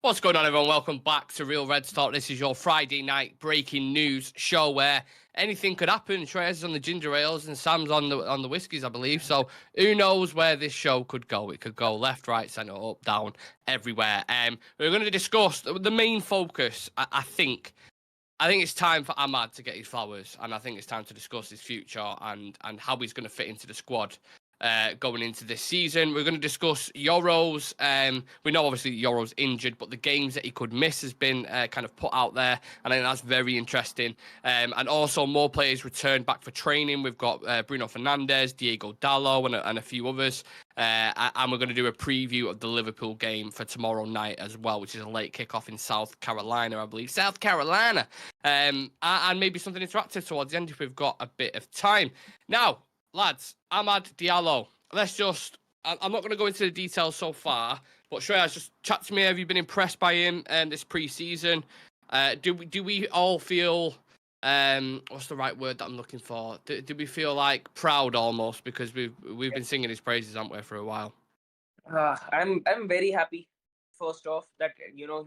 What's going on, everyone? Welcome back to Real Red Talk. This is your Friday night breaking news show where anything could happen. Shreyas is on the ginger ales and Sam's on the whiskies, I believe. So who knows where this show could go? It could go left, right, centre, up, down, everywhere. We're going to discuss the main focus. I think it's time for Amad to get his flowers, and I think it's time to discuss his future and how he's going to fit into the squad going into this season. We're going to discuss Yoro's. We know obviously Yoro's injured, but the games that he could miss has been kind of put out there, and I think that's very interesting. And also more players returned back for training. We've got Bruno Fernandes, Diallo, and a few others. And we're going to do a preview of the Liverpool game for tomorrow night as well, which is a late kickoff in South Carolina, I believe. South Carolina. And maybe something interactive towards the end if we've got a bit of time. Now, lads, Amad Diallo. Let's just. I'm not going to go into the details so far, but Shreyas, just chat to me. Have you been impressed by him this pre-season? Do we all feel what's the right word that I'm looking for? Do we feel like proud almost because we've been singing his praises, haven't we, for a while? I'm very happy. First off, that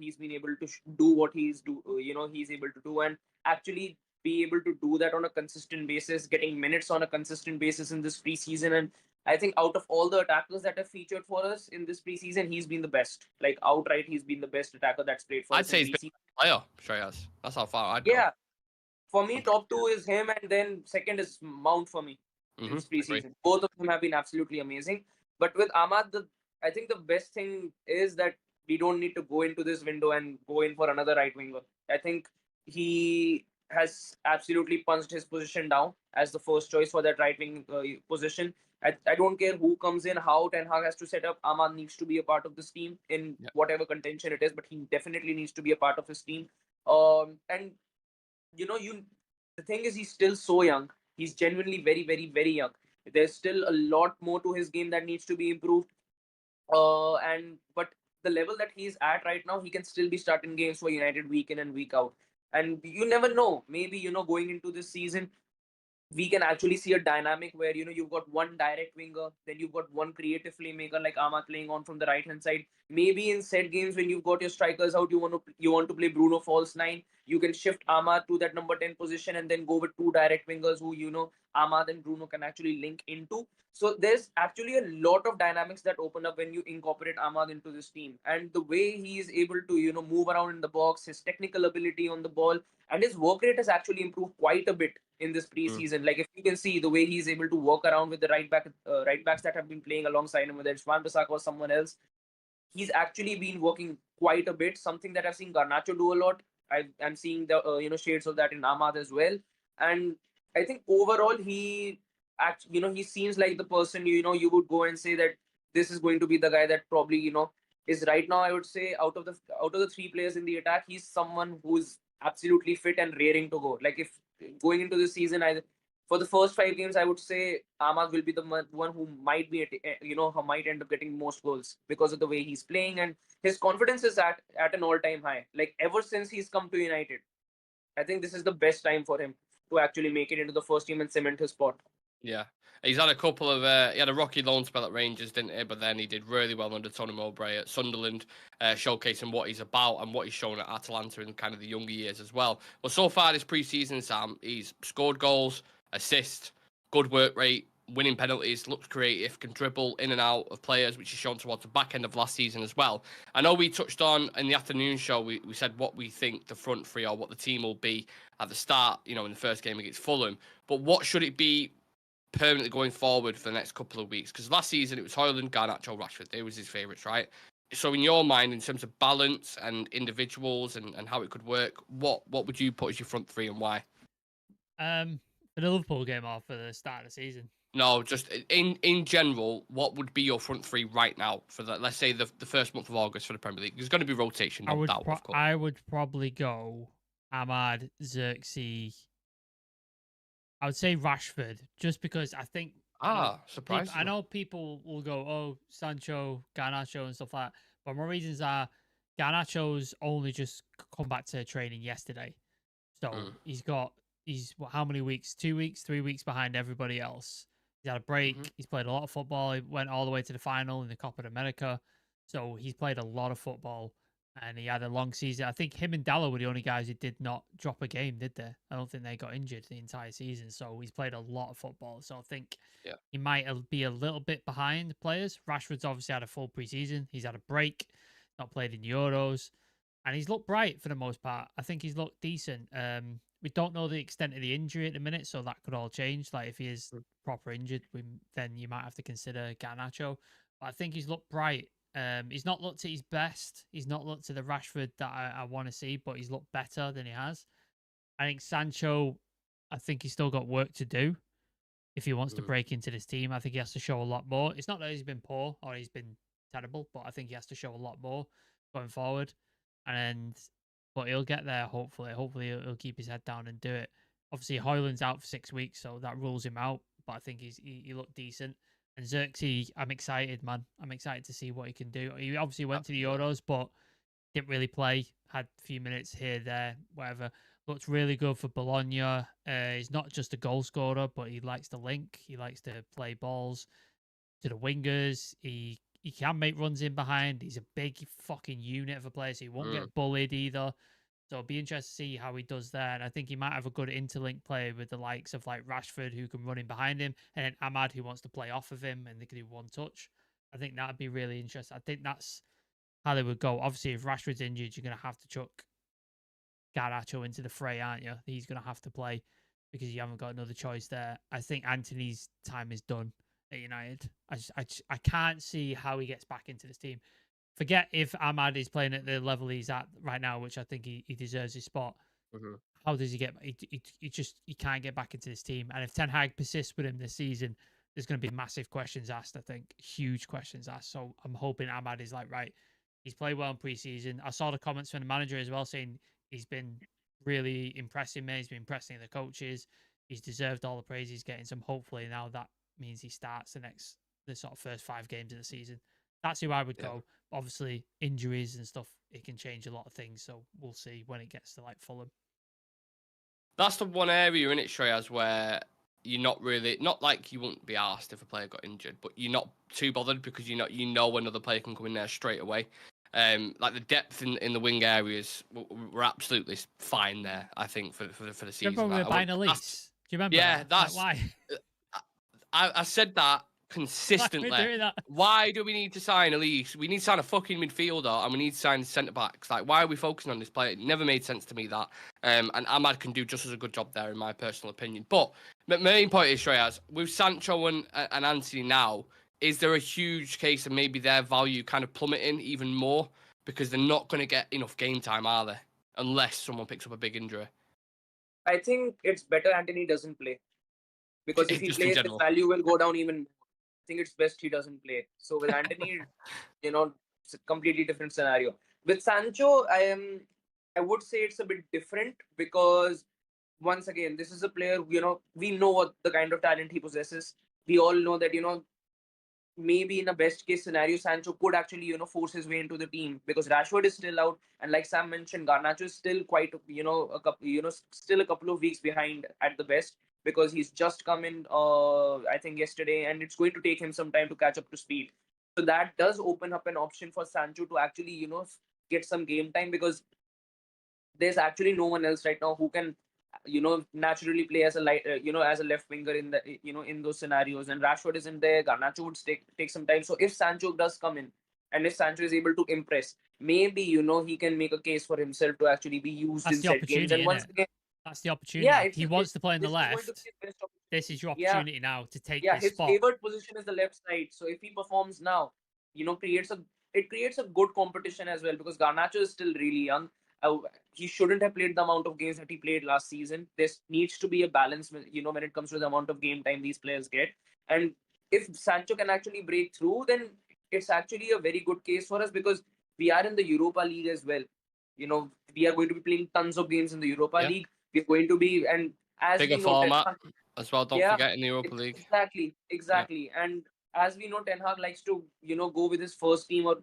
he's been able to do what he's able to do, and actually be able to do that on a consistent basis, getting minutes on a consistent basis in this preseason. And I think out of all the attackers that have featured for us in this preseason, he's been the best. Like outright, he's been the best attacker that's played for I'd us in say he's been preseason. a player, Shreyas. That's how far I'd go. Yeah, for me, top two is him, and then second is Mount for me in this Agree. preseason. Both of them have been absolutely amazing. But with Ahmad, I think the best thing is that we don't need to go into this window and go in for another right winger. I think he has absolutely punched his position down as the first choice for that right wing position. I don't care who comes in, how Ten Hag has to set up. Ahmad needs to be a part of this team in Yeah. whatever contention it is, but he definitely needs to be a part of his team. And you the thing is he's still so young. He's genuinely very, very, very young. There's still a lot more to his game that needs to be improved. And but the level that he's at right now, he can still be starting games for United week in and week out. And you never know. Maybe going into this season, we can actually see a dynamic where you've got one direct winger, then you've got one creative playmaker like Ahmad playing on from the right hand side. Maybe in set games when you've got your strikers out, you want to play Bruno false nine. You can shift Ahmad to that number 10 position and then go with two direct wingers who Ahmad and Bruno can actually link into. So there's actually a lot of dynamics that open up when you incorporate Ahmad into this team, and the way he is able to move around in the box, his technical ability on the ball, and his work rate has actually improved quite a bit in this Mm. preseason. Like if you can see the way he's able to work around with the right backs that have been playing alongside him, whether it's Van Bissaka or someone else, he's actually been working quite a bit. Something that I've seen Garnacho do a lot. I'm seeing the shades of that in Ahmad as well. And I think overall he seems like the person you would go and say that this is going to be the guy that probably is right now. I would say out of the three players in the attack, he's someone who's absolutely fit and raring to go. Like if going into the season, I for the first 5 games, I would say Ahmad will be the one who might be, who might end up getting most goals because of the way he's playing, and his confidence is at an all-time high. Like ever since he's come to United, I think this is the best time for him to actually make it into the first team and cement his spot. Yeah. He's had a couple of, he had a rocky loan spell at Rangers, didn't he? But then he did really well under Tony Mowbray at Sunderland, showcasing what he's about and what he's shown at Atalanta in kind of the younger years as well. But so far this pre-season, Sam, he's scored goals, assists, good work rate, winning penalties, looks creative, can dribble in and out of players, which is shown towards the back end of last season as well. I know we touched on in the afternoon show, we said what we think the front three or what the team will be at the start, in the first game against Fulham. But what should it be permanently going forward for the next couple of weeks? Because last season it was Højlund, Garnacho, Rashford. They was his favourites, right? So in your mind, in terms of balance and individuals and how it could work, what would you put as your front three and why? For the Liverpool game or for the start of the season? No, just in general, what would be your front three right now for the, let's say the first month of August for the Premier League? There's going to be rotation, no doubt, of course. I would probably go Amad, Xerxes. I would say Rashford, just because I think Surprising. I know people will go, oh, Sancho, Garnacho, and stuff like that. But my reasons are Garnacho's only just come back to training yesterday. So he's how many weeks? 2 weeks, 3 weeks behind everybody else. He's had a break. He's played a lot of football. He went all the way to the final in the Copa America. So he's played a lot of football. and he had a long season. I think him and Diallo were the only guys who did not drop a game, did they? I don't think they got injured the entire season. So he's played a lot of football. So I think he might be a little bit behind players. Rashford's obviously had a full preseason. He's had a break, not played in Euros, and he's looked bright for the most part. I think he's looked decent. We don't know the extent of the injury at the minute, so that could all change. Like if he is proper injured, then you might have to consider Garnacho. But I think he's looked bright. He's not looked at his best. He's not looked at the Rashford that I want to see, but he's looked better than he has. I think Sancho, I think he's still got work to do if he wants to break into this team. I think he has to show a lot more. It's not that he's been poor or he's been terrible, but I think he has to show a lot more going forward. But he'll get there, hopefully. Hopefully he'll keep his head down and do it. Obviously, Højlund's out for 6 weeks, so that rules him out, but I think he looked decent. And Xerxes, I'm excited, man. I'm excited to see what he can do. He obviously went to the Euros, but didn't really play. Had a few minutes here, there, whatever. Looked really good for Bologna. He's not just a goal scorer, but he likes to link. He likes to play balls to the wingers. He can make runs in behind. He's a big fucking unit of a player, so he won't get bullied either. So it'll be interesting to see how he does there. And I think he might have a good interlink play with the likes of like Rashford, who can run in behind him, and then Amad, who wants to play off of him, and they can do one touch. I think that'd be really interesting. I think that's how they would go. Obviously, if Rashford's injured, you're going to have to chuck Garnacho into the fray, aren't you? He's going to have to play because you haven't got another choice there. I think Anthony's time is done at United. I can't see how he gets back into this team. Forget if Amad is playing at the level he's at right now, which I think he deserves his spot. How does he get? He can't get back into this team. And if Ten Hag persists with him this season, there's going to be massive questions asked. I think huge questions asked. So I'm hoping Amad is like, right, he's played well in preseason. I saw the comments from the manager as well saying he's been really impressing me. He's been impressing the coaches. He's deserved all the praise he's getting. So hopefully now that means he starts the sort of first 5 games of the season. That's who I would go. Obviously, injuries and stuff, it can change a lot of things. So we'll see when it gets to like Fulham. That's the one area in it, Shreyas, where you're not like you wouldn't be asked if a player got injured, but you're not too bothered because you know another player can come in there straight away. Like the depth in the wing areas, we're absolutely fine there. I think for the season. Do you remember we were buying Elise? Do you remember? Yeah, that's like, why. I said that consistently. Why are we doing that? Why do we need to sign Elise? We need to sign a fucking midfielder and we need to sign centre backs. Like, why are we focusing on this player? It never made sense to me that. And Amad can do just as a good job there, in my personal opinion. But my main point is, Shreyas, with Sancho and Anthony now, is there a huge case of maybe their value kind of plummeting even more because they're not going to get enough game time, are they? Unless someone picks up a big injury. I think it's better Anthony doesn't play. Because if he plays, his value will go down even more. I think it's best he doesn't play. So with Anthony, it's a completely different scenario. With Sancho, I would say it's a bit different because once again, this is a player, we know what the kind of talent he possesses. We all know that, maybe in a best case scenario, Sancho could actually, force his way into the team because Rashford is still out. And like Sam mentioned, Garnacho is still quite, still a couple of weeks behind at the best. Because he's just come in, I think yesterday, and it's going to take him some time to catch up to speed. So that does open up an option for Sancho to actually, get some game time because there's actually no one else right now who can, naturally play as a as a left winger in the, in those scenarios. And Rashford isn't there. Garnacho would take some time. So if Sancho does come in, and if Sancho is able to impress, maybe he can make a case for himself to actually be used in set games. And once again. That's the opportunity. Yeah, he wants to play on the left. This is your opportunity now to take this spot. His favored position is the left side. So if he performs now, it creates a good competition as well because Garnacho is still really young. He shouldn't have played the amount of games that he played last season. There needs to be a balance, when it comes to the amount of game time these players get. And if Sancho can actually break through, then it's actually a very good case for us because we are in the Europa League as well. We are going to be playing tons of games in the Europa League. We're going to be, and as bigger we know, format as well. Don't forget in the Europa League. Exactly. Yeah. And as we know, Ten Hag likes to, go with his first team or,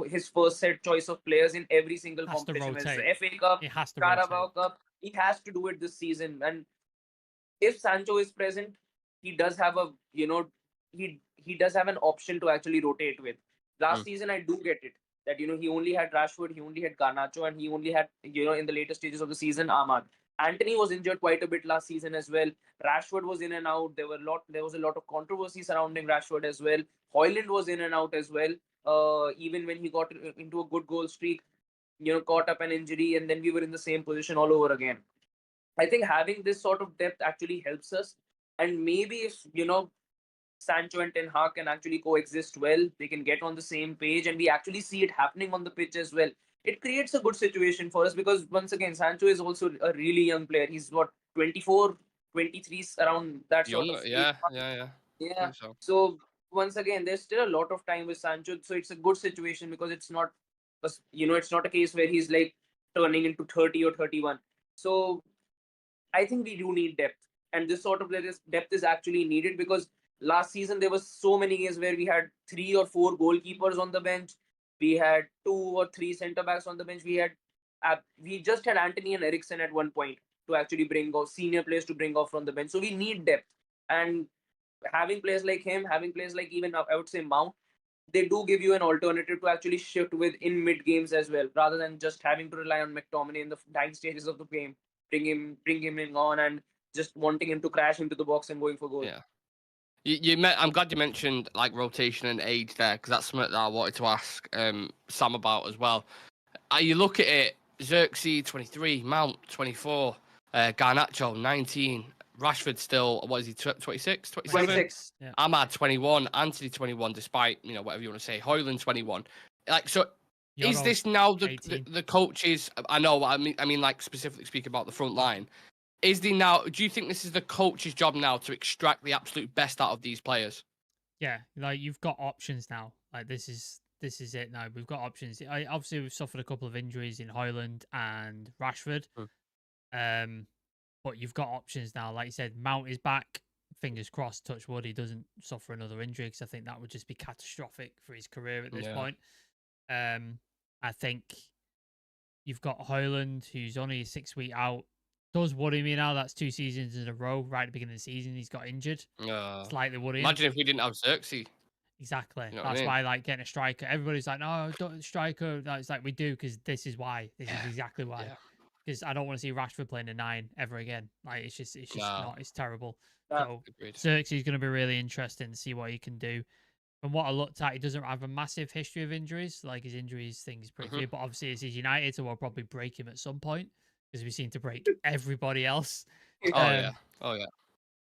his first set choice of players in every single competition. It's the FA Cup, Carabao Cup. He has to do it this season. And if Sancho is present, he does have a, he does have an option to actually rotate with. Last season, I do get it. that he only had Rashford, he only had Garnacho, and he only had in the later stages of the season Ahmad. Anthony was injured quite a bit last season as well. Rashford was in and out. There was a lot of controversy surrounding Rashford as well. Hoyland was in and out as well. Even when he got into a good goal streak, caught up an injury, and then we were in the same position all over again. I think having this sort of depth actually helps us. And maybe if, Sancho and Ten Hag can actually coexist well, they can get on the same page, and we actually see it happening on the pitch as well. It creates a good situation for us because, once again, Sancho is also a really young player. He's what, 24, 23, around that sort Young, of age. yeah. Yeah. So. So, once again, there's still a lot of time with Sancho. So, it's a good situation because it's not, it's not a case where he's like turning into 30 or 31. So, I think we do need depth, and this sort of depth is actually needed because last season there was so many games where we had 3 or 4 goalkeepers on the bench, we had 2 or 3 centre backs on the bench, we just had Anthony and Eriksen at one point to actually bring off senior players to bring off from the bench. So we need depth, and having players like him, having players like even I would say Mount, they do give you an alternative to actually shift with in mid games as well, rather than just having to rely on McTominay in the dying stages of the game. Bring him in on and just wanting him to crash into the box and going for goal. Yeah. I'm glad you mentioned like rotation and age there, because that's something that I wanted to ask Sam about as well. You look at it, Xerxes 23, Mount 24, Garnacho 19, Rashford still, what is he, 26, 27? 26. Yeah. Amad 21, Anthony 21, despite, whatever you want to say, Hoyland 21. Like, so is Yoro's this now the 18. coaches? I know, I mean, like specifically speaking about the front line. Do you think this is the coach's job now to extract the absolute best out of these players? Yeah, like you've got options now. Like this is it now. We've got options. Obviously we've suffered a couple of injuries in Hoyland and Rashford. But you've got options now. Like you said, Mount is back. Fingers crossed, touch wood, he doesn't suffer another injury, because I think that would just be catastrophic for his career at this point. I think you've got Hoyland, who's only 6 weeks out. Does worry me now. That's 2 seasons in a row. Right at the beginning of the season, he's got injured. Slightly worrying. Imagine if we didn't have Xerxes. Exactly. You know That's I mean? why, like, getting a striker. Everybody's like, no, don't striker. It's like, we do, because this is why. This is exactly why. Because I don't want to see Rashford playing a 9 ever again. Like, it's just not. It's terrible. So Xerxes is going to be really interesting to see what he can do. From what I looked at, he doesn't have a massive history of injuries. Like, his injuries thing is pretty few. But obviously, it's his United, so we'll probably break him at some point, because we seem to break everybody else. Oh yeah.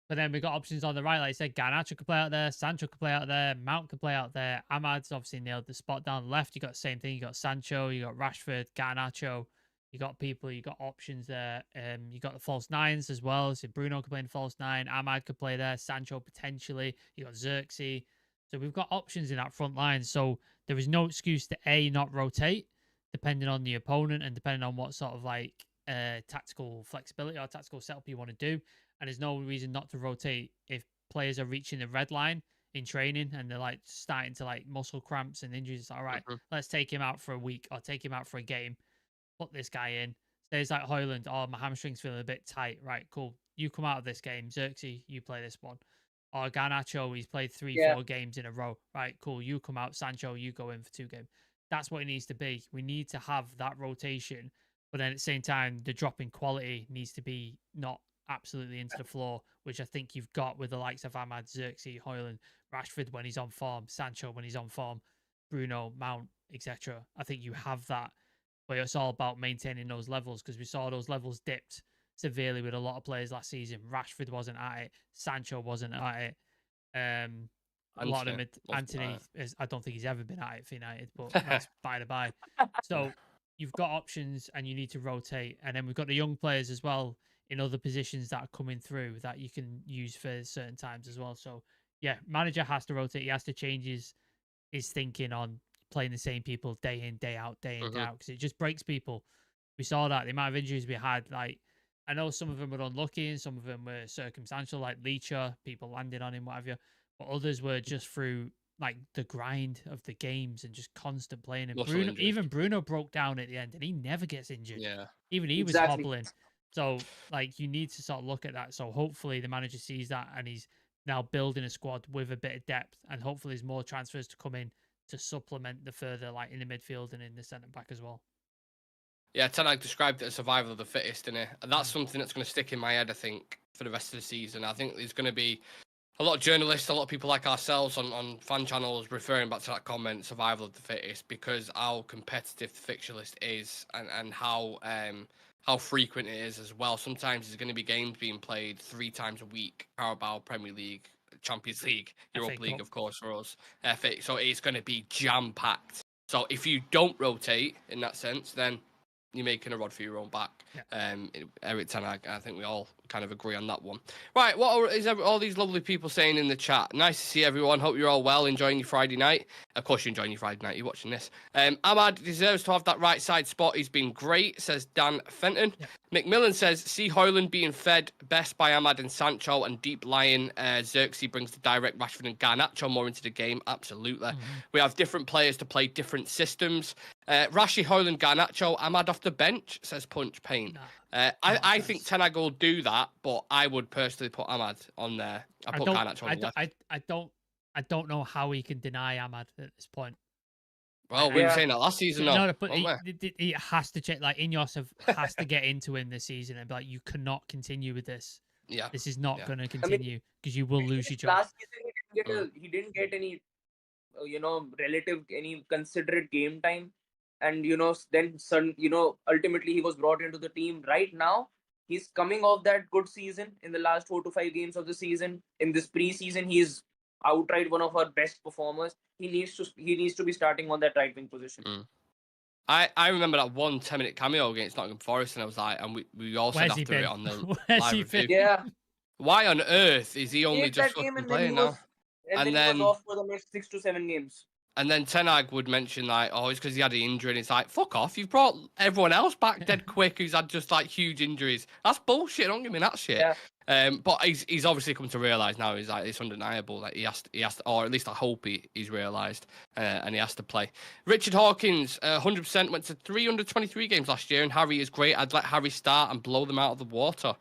But then we got options on the right. Like I said, Garnacho could play out there, Sancho could play out there, Mount could play out there. Amads obviously nailed the spot down the left. You got the same thing. You got Sancho, you got Rashford, Garnacho. You got people, you got options there. You got the false nines as well. So Bruno could play in false 9. Amad could play there. Sancho potentially. You got Xerxes. So we've got options in that front line. So there is no excuse to not rotate, depending on the opponent and depending on what sort of like tactical flexibility or tactical setup you want to do. And there's no reason not to rotate if players are reaching the red line in training and they're like starting to like muscle cramps and injuries. It's like, all right, let's take him out for a week or take him out for a game. Put this guy in. Stays like Hoyland. Oh, my hamstring's feeling a bit tight. Right, cool. You come out of this game. Xerxes, you play this one. Or Garnacho, he's played 3-4 games in a row. Right, cool. You come out. Sancho, you go in for 2 games. That's what it needs to be. We need to have that rotation. But then at the same time, the drop in quality needs to be not absolutely into the floor, which I think you've got with the likes of Amad, Xerxes, Hoyland, Rashford when he's on form, Sancho when he's on form, Bruno, Mount, etc. I think you have that. But it's all about maintaining those levels, because we saw those levels dipped severely with a lot of players last season. Rashford wasn't at it. Sancho wasn't at it. A lot of them, Anthony, I don't think he's ever been at it for United, but that's by the by. So you've got options and you need to rotate. And then we've got the young players as well in other positions that are coming through that you can use for certain times as well. So yeah, manager has to rotate. He has to change his thinking on playing the same people day in, day out, day in, day out, because it just breaks people. We saw that the amount of injuries we had. Like, I know some of them were unlucky and some of them were circumstantial, like Leacher, people landing on him, whatever. But others were just through like the grind of the games and just constant playing. And even Bruno broke down at the end, and he never gets injured. Yeah, even he was hobbling. So like you need to sort of look at that. So hopefully the manager sees that and he's now building a squad with a bit of depth, and hopefully there's more transfers to come in to supplement the further like in the midfield and in the centre back as well. Yeah, Ten Hag described it as survival of the fittest, didn't it? And that's something that's going to stick in my head, I think, for the rest of the season. I think there's going to be a lot of journalists, a lot of people like ourselves on fan channels referring back to that comment, survival of the fittest, because how competitive the fixture list is and how frequent it is as well. Sometimes there's going to be games being played 3 times a week, Carabao, Premier League, Champions League, Europa League, of course, for us. So it's going to be jam-packed. So if you don't rotate in that sense, then you're making a rod for your own back. Yeah. Eric Ten Hag, I think we all kind of agree on that one. Right, what is all these lovely people saying in the chat? Nice to see everyone. Hope you're all well, enjoying your Friday night. Of course you're enjoying your Friday night. You're watching this. Amad deserves to have that right side spot. He's been great, says Dan Fenton. Yeah. McMillan says, see Højlund being fed best by Amad and Sancho and deep lying. Xerxes brings the direct Rashford and Garnacho more into the game. Absolutely. Mm-hmm. We have different players to play different systems. Rashi, Højlund, Garnacho, Amad off the bench, says Punch Pain. I think Ten Hag will do that, but I would personally put Amad on there. I put Garnacho on the left. I don't know how he can deny Amad at this point. Well, we were saying that last season, though. No, but he has to check. Like Ineos has to get into him this season and be like, you cannot continue with this. Yeah, this is not going to continue because you will lose your job. Last season, he didn't get any, any considerate game time, and then ultimately he was brought into the team. Right now, he's coming off that good season in the last 4 to 5 games of the season. In this preseason, he's outright one of our best performers. He needs to be starting on that right wing position. I remember that 1 10-minute cameo against Nottingham Forest, and I was like, and we all said after it on the live review. Yeah. Why on earth is he only just fucking playing now? And then he was off for the next 6 to 7 games. And then Ten Hag would mention like, oh, it's because he had an injury, and it's like, fuck off! You've brought everyone else back dead quick who's had just like huge injuries. That's bullshit. Don't give me that shit. Yeah. But he's obviously come to realise now. He's like, it's undeniable. Like he has to, or at least I hope he's realised, and he has to play. Richard Hawkins, 100% went to 323 games last year, and Harry is great. I'd let Harry start and blow them out of the water.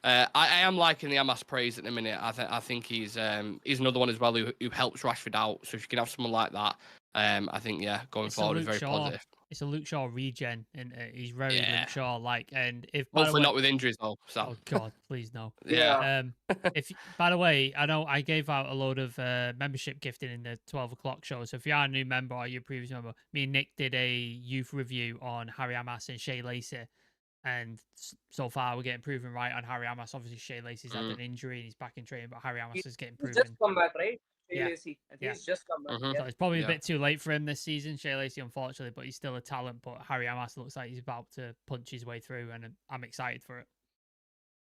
I am liking the Amads praise at the minute. I think he's another one as well who helps Rashford out. So if you can have someone like that, I think going forward is very positive. It's a Luke Shaw regen, and he's very Luke Shaw like. And if hopefully not with injuries though. So. Oh God, please no. Yeah. If by the way, I know I gave out a load of membership gifting in the 12 o'clock show. So if you are a new member or you're a previous member, me and Nick did a youth review on Harry Amads and Shea Lacey. And so far, we're getting proven right on Harry Amads. Obviously, Shea Lacey's had an injury and he's back in training, but Harry Amads is getting proven. He's just come back, right? Shea Lacey. He's just come back. So it's probably a bit too late for him this season, Shea Lacey, unfortunately, but he's still a talent. But Harry Amads looks like he's about to punch his way through, and I'm excited for it.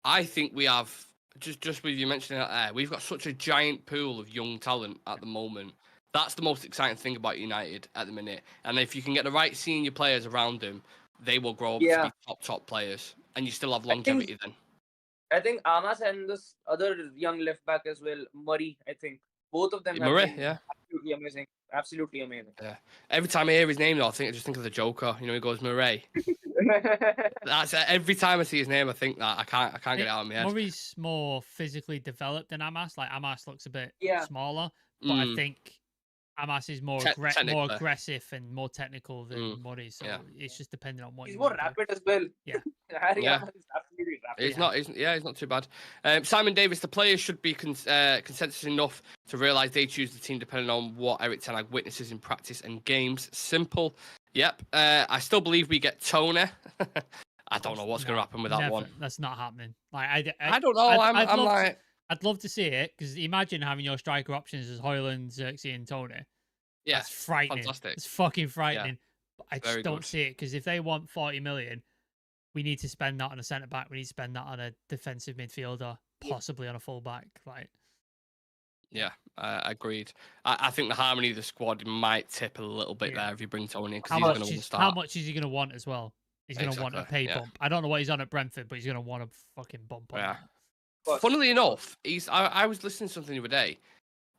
I think we have, just with you mentioning that there, we've got such a giant pool of young talent at the moment. That's the most exciting thing about United at the minute. And if you can get the right senior players around them, they will grow up to be top players, and you still have longevity then. I think Amads and this other young left back as well, Murray. I think both of them Murray, absolutely amazing, absolutely amazing. Yeah. Every time I hear his name, though, I just think of the Joker. He goes Murray. That's every time I see his name, I think that I can't get it out of my head. Murray's more physically developed than Amads. Like Amads looks a bit smaller, but I think Amads is more aggressive and more technical than Murray, so it's just depending on what he's more rapid as well. Yeah, Amads is absolutely rapid. He's not too bad. Simon Davis, the players should be consensus enough to realise they choose the team depending on what Eric Ten Hag witnesses in practice and games. Simple. Yep. I still believe we get Tony. I don't know what's going to happen with that one. That's not happening. Like I don't know. I'd love to see it, because imagine having your striker options as Højlund, Xerxes, and Tony. Yeah, that's frightening. Fantastic. It's fucking frightening. Yeah. But I just don't see it, because if they want 40 million, we need to spend that on a centre back. We need to spend that on a defensive midfielder, possibly on a full back. Right? Yeah, agreed. I think the harmony of the squad might tip a little bit there if you bring Tony in, because he's going to want to start. How much is he going to want as well? He's going to want a pay bump. I don't know what he's on at Brentford, but he's going to want a fucking bump on that. Funnily enough, I was listening to something the other day.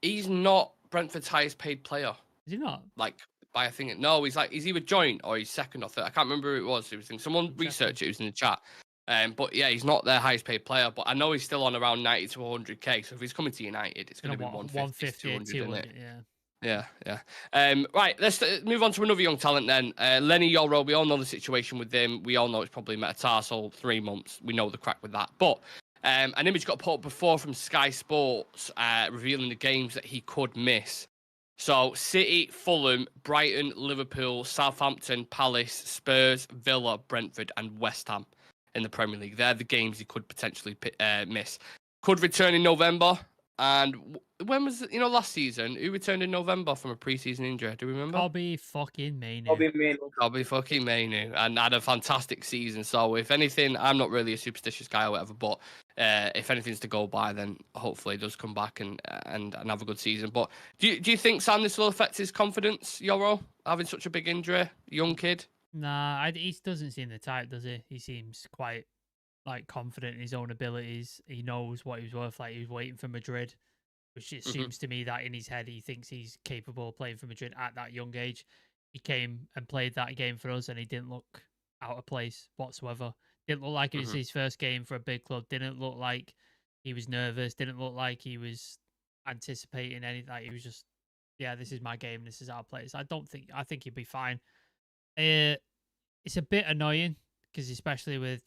He's not Brentford's highest paid player. Is he not? Like, by a thing. No, he's either joint or he's second or third. I can't remember who it was. Someone researched it. It was in the chat. But yeah, he's not their highest paid player. But I know he's still on around 90 to 100k. So if he's coming to United, it's going to be 150 to 200, isn't it? Yeah. Yeah. Right, let's move on to another young talent then. Leny Yoro, we all know the situation with him. We all know it's probably metatarsal, 3 months. We know the crack with that. But an image got put up before from Sky Sports revealing the games that he could miss. So City, Fulham, Brighton, Liverpool, Southampton, Palace, Spurs, Villa, Brentford and West Ham in the Premier League. They're the games he could potentially miss. Could return in November. And when was it, last season, who returned in November from a pre-season injury? Do you remember? Kobe fucking Mainu. Kobe fucking Mainu. And had a fantastic season. So if anything, I'm not really a superstitious guy or whatever, but if anything's to go by, then hopefully he does come back and have a good season. But do you think, Sam, this will affect his confidence, Yoro, having such a big injury, young kid? Nah, he doesn't seem the type, does he? He seems quite confident in his own abilities. He knows what he was worth. He was waiting for Madrid, which it seems to me that in his head he thinks he's capable of playing for Madrid at that young age. He came and played that game for us, and he didn't look out of place whatsoever. Didn't look like it was his first game for a big club. Didn't look like he was nervous. Didn't look like he was anticipating anything. He was just, yeah, this is my game. This is our place. I think he'd be fine. It's a bit annoying because especially with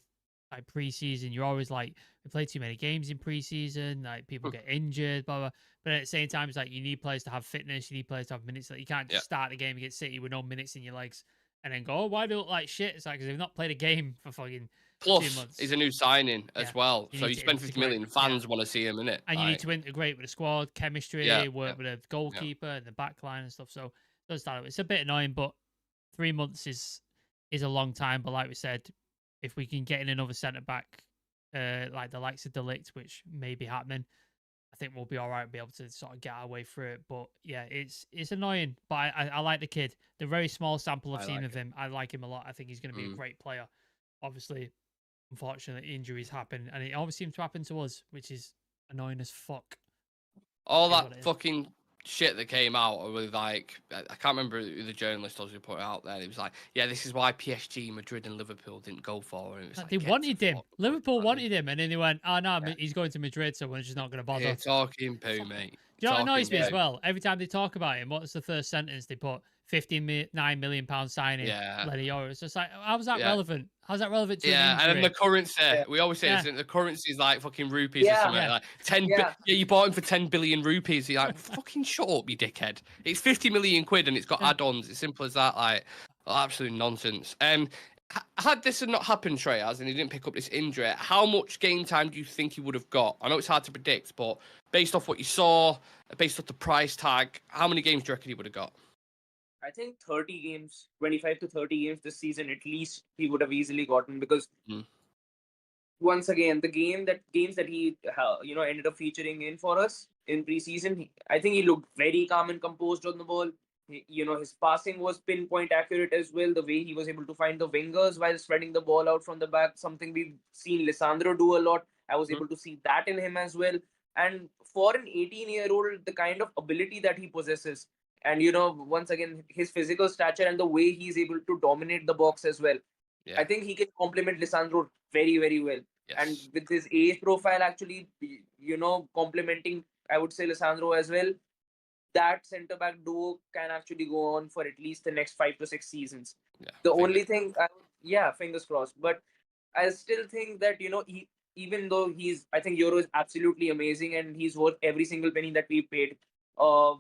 pre-season, you're always we play too many games in pre-season, people get injured, blah blah. But at the same time, it's you need players to have fitness, you need players to have minutes. You can't just start the game against City with no minutes in your legs and then go, oh, why do you look like shit? It's because they've not played a game for fucking 2 months. He's a new signing as well, so you spend 50 million. Fans want to see him in it, and you need to integrate with the squad, chemistry, work with a goalkeeper and the back line and stuff. So it's a bit annoying, but 3 months is a long time. But like we said, if we can get in another centre back, like the likes of De Ligt, which may be happening, I think we'll be all right. Be able to sort of get our way through it. But yeah, it's annoying. But I like the kid. The very small sample I've seen of him, I like him a lot. I think he's going to be a great player. Obviously, unfortunately, injuries happen, and it always seems to happen to us, which is annoying as fuck. All that fucking shit that came out with I can't remember who the journalist was who put it out there. It was yeah, this is why PSG, Madrid, and Liverpool didn't go for it. They wanted him. Liverpool wanted him, and then they went, "Oh no, he's going to Madrid, so we're just not going to bother." You're talking poo, mate. Do you know what annoys me as well? Every time they talk about him, what's the first sentence they put? £59 million signing, Leny Yoro. It's just how's that relevant? How's that relevant to an injury? And then the currency. We always say this, the currency is like fucking rupees or something. 10 you bought him for 10 billion rupees. You're fucking shut up, you dickhead. It's 50 million quid and it's got add-ons. It's simple as that. Absolute nonsense. Had this not happened, Shreyas, and he didn't pick up this injury, how much game time do you think he would have got? I know it's hard to predict, but based off what you saw, based off the price tag, how many games do you reckon he would have got? I think 30 games, 25 to 30 games this season, at least he would have easily gotten, because once again, the games that he ended up featuring in for us in preseason, I think he looked very calm and composed on the ball. His passing was pinpoint accurate as well. The way he was able to find the wingers while spreading the ball out from the back, something we've seen Lisandro do a lot. I was able to see that in him as well. And for an 18-year-old, the kind of ability that he possesses, and once again, his physical stature and the way he's able to dominate the box as well. Yeah. I think he can complement Lisandro very, very well. Yes. And with his age profile, actually, complementing, I would say, Lisandro as well, that centre-back duo can actually go on for at least the next 5 to 6 seasons. Yeah, the only thing, fingers crossed. But I still think that, even though I think Yoro is absolutely amazing and he's worth every single penny that we paid,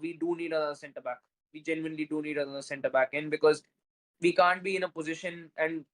we do need another centre-back. We genuinely do need another centre-back in, because we can't be in a position, and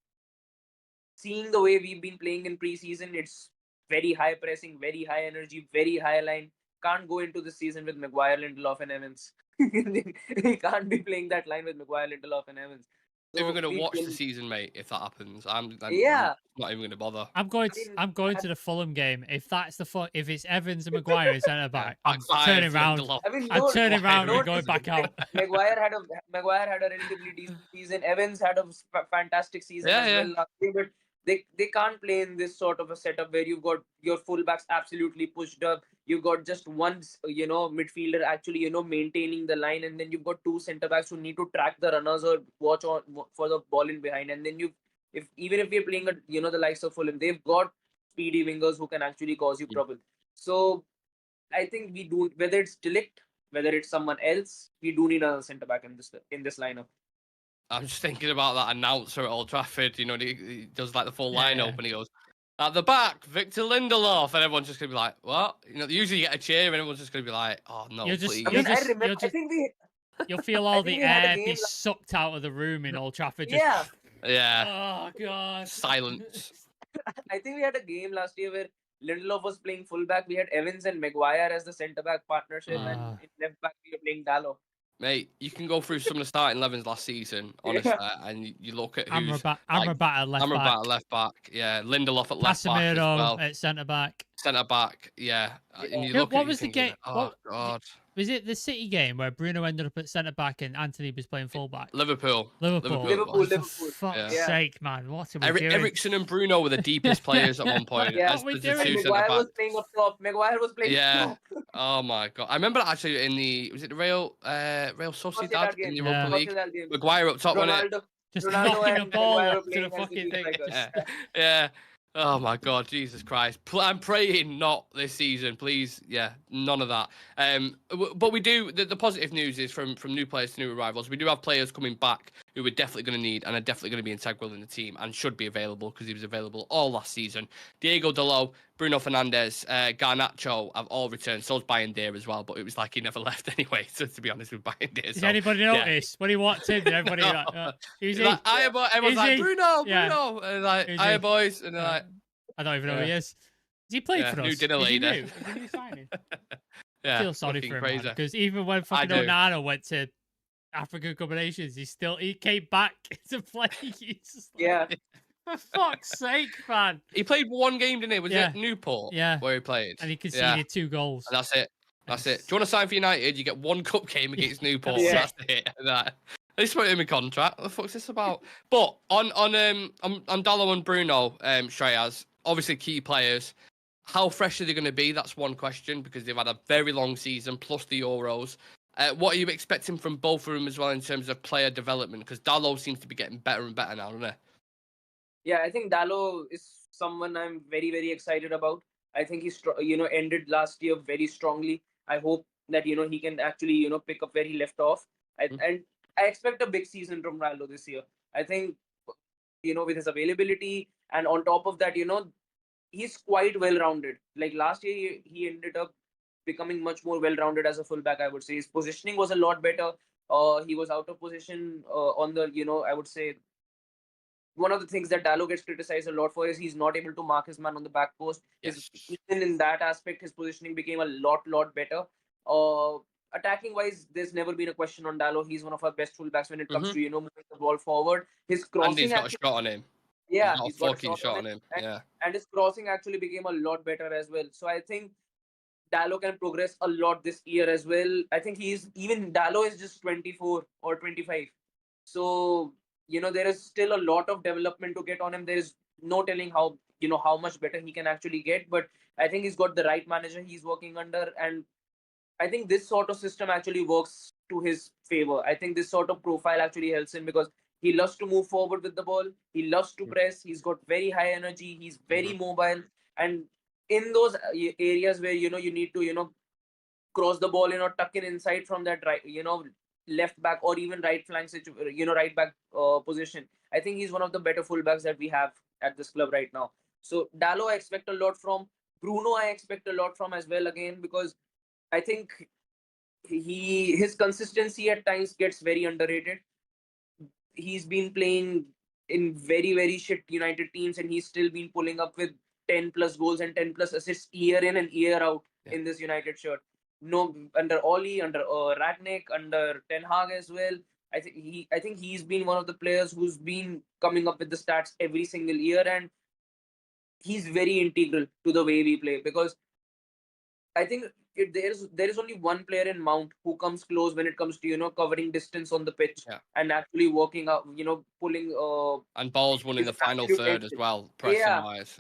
seeing the way we've been playing in pre-season, it's very high pressing, very high energy, very high line. Can't go into the season with Maguire, Lindelof and Evans. We can't be playing that line with Maguire, Lindelof and Evans. So we're going to watch the season, mate, if that happens. I'm not even going to bother. I'm going to the Fulham game. If that's if it's Evans and Maguire in centre back, I'm turning around. I'm turning around and going back out. Maguire had a relatively decent season. Evans had a fantastic season as well last year, but they can't play in this sort of a setup where you've got your fullbacks absolutely pushed up. You've got just one, midfielder actually, maintaining the line, and then you've got 2 centre backs who need to track the runners or watch on for the ball in behind. And then even if we're playing the likes of Fulham, they've got speedy wingers who can actually cause you trouble. So I think we do, whether it's De Ligt whether it's someone else, we do need another centre back in this lineup. I'm just thinking about that announcer at Old Trafford. You know, he does like the full Yeah, lineup yeah. and he goes, at the back, Victor Lindelof, and everyone's just gonna be like, "What?" You know, usually you get a cheer, and everyone's just gonna be like, "Oh no, You'll just- please." I mean, just- I remember. you'll I just- think we. You'll feel I all think the we had a air game be last- sucked out of the room in Old Trafford. Just, Yeah, Yeah, Oh god. silence. I think we had a game last year where Lindelof was playing fullback. We had Evans and Maguire as the centre back partnership, and in left back we were playing Diallo. Mate, you can go through some of the starting 11s last season, honestly, and you look at who's Amrabat at left Amrabat back. at left back, yeah, Lindelof at left back as Casemiro well, at centre back. centre back, yeah. And you Who- look what at was the thinking, game- oh what- god, Was it the City game where Bruno ended up at centre back and Anthony was playing full back? Liverpool. Liverpool. Liverpool. For fuck's Yeah. sake, man! What are we doing? Ericsson and Bruno were the deepest players at one point. Yeah. as What are we the doing? two And centre Maguire was backs. playing up top. Maguire was playing Yeah. top. Oh my god, I remember actually in was it the Real Sociedad in the game. Europa Yeah. League? Sociedad game. Maguire up top, wasn't it? Ronaldo, Just Ronaldo knocking a and ball Maguire up to playing the as fucking two thing. strikers. Yeah. Oh my god, Jesus Christ! I'm praying not this season, please. Yeah, none of that. But we do. The positive news is from new players to new arrivals. We do have players coming back who we're definitely going to need and are definitely going to be integral in the team and should be available because he was available all last season. Diego Dalot, Bruno Fernandes, Garnacho have all returned. So's Bayern Deer as well, but it was like he never left anyway. So to be honest with Bayern Deer, Did anybody notice when he walked in? Did everybody No. like, who's he? Like, everyone's Is like he? Bruno, Yeah. Bruno, and like, Who's hiya he? boys, and they're like, I don't even know who he Yeah. is. Has he played Yeah, for us? new dinner Is he leader. new? Is he new signing? yeah, I feel sorry fucking for him crazy. because even when fucking do. Onana went to African Cup of Nations, he came back to play. He's just like, Yeah. for fuck's sake, man! He played one game, didn't he? Was Yeah. it Newport? Yeah. Where he played. And he Yeah, conceded 2 goals. and that's it. That's it. Do you want to sign for United? You get one cup game against Newport. That's That's it. That. They just put him in contract. What the fuck's this about? But on Diallo and Bruno, Shreyas, obviously key players. How fresh are they going to be? That's one question because they've had a very long season plus the Euros. What are you expecting from both of them as well in terms of player development? Because Diallo seems to be getting better and better now, doesn't he? Yeah, I think Diallo is someone I'm very, very excited about. I think he ended last year very strongly. I hope that he can actually pick up where he left off. And I expect a big season from Diallo this year. I think with his availability and on top of that he's quite well rounded. Like last year he ended up becoming much more well rounded as a fullback. I would say his positioning was a lot better. He was out of position on the I would say. One of the things that Diallo gets criticized a lot for is he's not able to mark his man on the back post. Yes. Even in that aspect, his positioning became a lot better. Attacking wise, there's never been a question on Diallo. He's one of our best fullbacks when it comes to moving the ball forward. His crossing, And he's got a shot on him. yeah, He's got a fucking shot on him. Yeah. and his crossing actually became a lot better as well. So I think Diallo can progress a lot this year as well. I think Diallo is just 24 or 25. So there is still a lot of development to get on him. There is no telling how much better he can actually get. But I think he's got the right manager he's working under, and I think this sort of system actually works to his favor. I think this sort of profile actually helps him because he loves to move forward with the ball. He loves to press. He's got very high energy. He's very mobile, and in those areas where you need to cross the ball, tuck it inside from that right, left back or even right flank right back position. I think he's one of the better fullbacks that we have at this club right now. So Diallo I expect a lot from. Bruno I expect a lot from as well again because I think his consistency at times gets very underrated. He's been playing in very, very shit United teams and he's still been pulling up with 10 plus goals and 10 plus assists year in and year out in this United shirt. No, under Oli, under Ragnick, under Ten Hag as well. I think he's been one of the players who's been coming up with the stats every single year, and he's very integral to the way we play because I think there is only one player in Mount who comes close when it comes to covering distance on the pitch and actually working out, pulling. And balls won in the final third as well, pressing wise.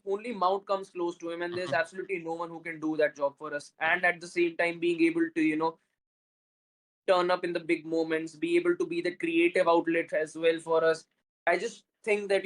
Only Mount comes close to him, and there's absolutely no one who can do that job for us. And at the same time, being able to turn up in the big moments, be able to be the creative outlet as well for us. I just think that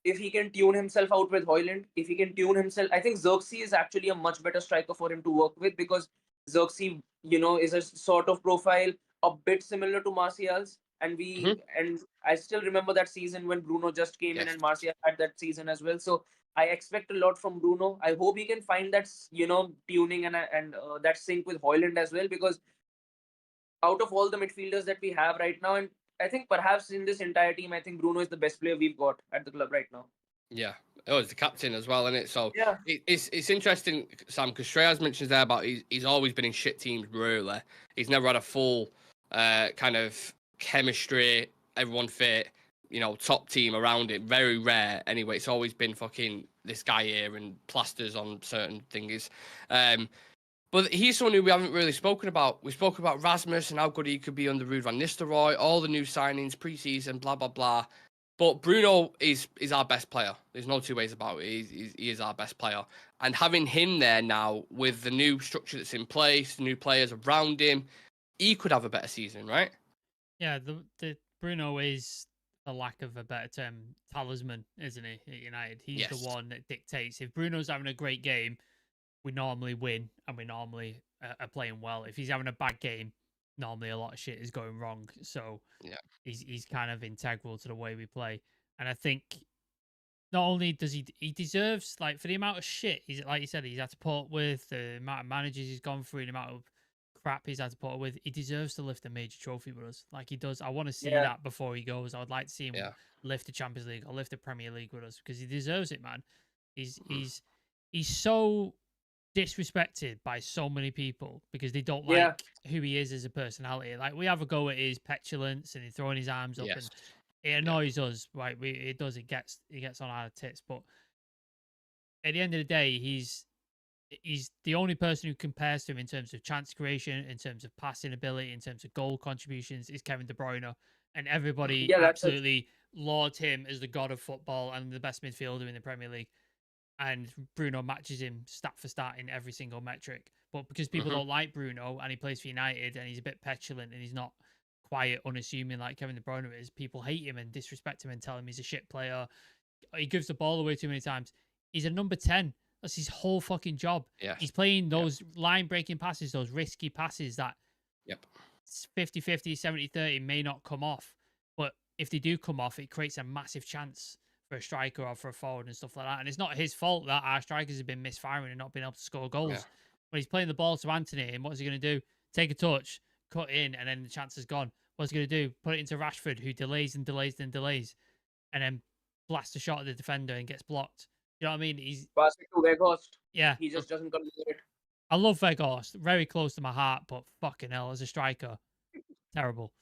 if he can tune himself out with Højlund, if he can tune himself, I think Xerxes is actually a much better striker for him to work with because Xerxes, is a sort of profile a bit similar to Martial's. And Mhm. I still remember that season when Bruno just came in Yes. and Martial had that season as well. So I expect a lot from Bruno. I hope he can find that tuning and that sync with Hoyland as well, because out of all the midfielders that we have right now, and I think perhaps in this entire team, I think Bruno is the best player we've got at the club right now. Yeah. Oh, he's the captain as well, isn't it? So Yeah. it's interesting, Sam, because Shreyas mentions there about he's always been in shit teams, really. He's never had a full kind of chemistry, everyone fit, top team around it. Very rare. Anyway, it's always been fucking this guy here and plasters on certain things. But he's someone who we haven't really spoken about. We spoke about Rasmus and how good he could be under Ruud van Nistelrooy, all the new signings, preseason, blah, blah, blah. But Bruno is our best player. There's no two ways about it. He is our best player. And having him there now with the new structure that's in place, the new players around him, he could have a better season, right? Yeah, the Bruno is, for lack of a better term, talisman, isn't he? At United, he's the Yes. one that dictates. If Bruno's having a great game, we normally win and we normally are playing well. If he's having a bad game, normally a lot of shit is going wrong. So Yeah. he's kind of integral to the way we play. And I think not only does he deserves, like, for the amount of shit he's, like you said, he's had to put up with, the amount of managers he's gone through, the amount of crap he's had to put up with, he deserves to lift a major trophy with us. Like he does. I want to see that before he goes. I would like to see him lift the Champions League or lift the Premier League with us, because he deserves it, man. He's so disrespected by so many people because they don't like who he is as a personality. Like, we have a go at his petulance and he's throwing his arms up, and it annoys us. Right, it does. It gets on our tits. But at the end of the day, he's the only person who compares to him in terms of chance creation, in terms of passing ability, in terms of goal contributions, is Kevin De Bruyne, and everybody absolutely lauds him as the god of football and the best midfielder in the Premier League. And Bruno matches him stat for stat in every single metric. But because people don't like Bruno and he plays for United and he's a bit petulant and he's not quiet, unassuming like Kevin De Bruyne is, people hate him and disrespect him and tell him he's a shit player. He gives the ball away too many times. He's a number 10. That's his whole fucking job. Yeah. He's playing those line-breaking passes, those risky passes that 50-50, 70-30 may not come off. But if they do come off, it creates a massive chance for a striker or for a forward and stuff like that. And it's not his fault that our strikers have been misfiring and not being able to score goals. Yeah. When he's playing the ball to Anthony, and what's he going to do? Take a touch, cut in, and then the chance is gone. What's he going to do? Put it into Rashford, who delays and delays and delays, and then blasts a shot at the defender and gets blocked. You know what I mean? He's pass it to Weghorst. Yeah. He just doesn't convert it. I love Weghorst. Very close to my heart, but fucking hell, as a striker, terrible.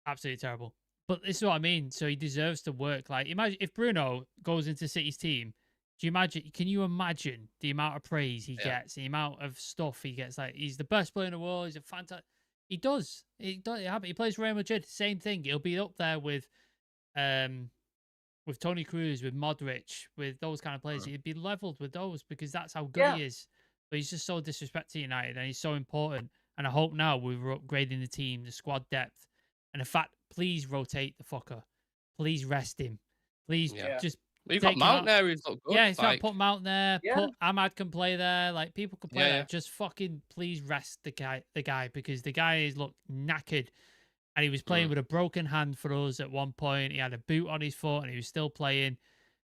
Absolutely terrible. But this is what I mean. So he deserves to work. Like, imagine if Bruno goes into City's team. Can you imagine the amount of praise he gets, the amount of stuff he gets? Like, he's the best player in the world. He's a fantastic. He does. He plays for Real Madrid. Same thing. He'll be up there with Toni Kroos, with Modric, with those kind of players. He'd be leveled with those because that's how good he is. But he's just so disrespected to United, and he's so important. And I hope now we're upgrading the team, the squad depth. And in fact, please rotate the fucker. Please rest him. Please just. You've got Mount there who's looked good. Yeah, he's got to put Mount there. Put Amad can play there. Like, people can play there. Just fucking please rest the guy because the guy is looked knackered. And he was playing with a broken hand for us at one point. He had a boot on his foot and he was still playing.